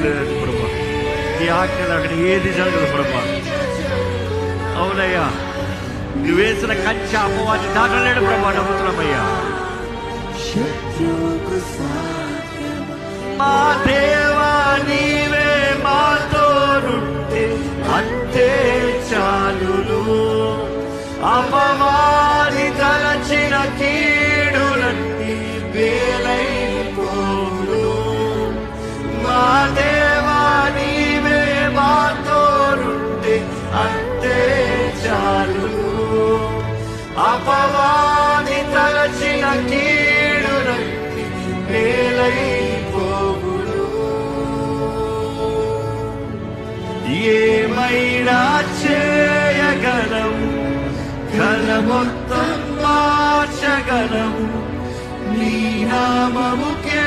లేదు ప్రభా. నీ ఆజ్ఞలు అక్కడ ఏది జరగదు ప్రభా. అవునయ్యా, నువ్వు వేసిన కంచె అపవాది దాటలేడు ప్రభా. నమ్ముతున్నామయ్యా. మా దేవా నీవే మాతోనుంటే అంతే చాలును. అపవాది తలచిన కీడులన్నీ వేలైపోను. మా దేవా నీవే మాతోనుంటే అంతే చాలును. అపవాది తలచిన కీడులన్నీ వేలైపోను. ఏమైనా చేయగలం, కల మొత్తం మార్చగలం నీ నామముకే.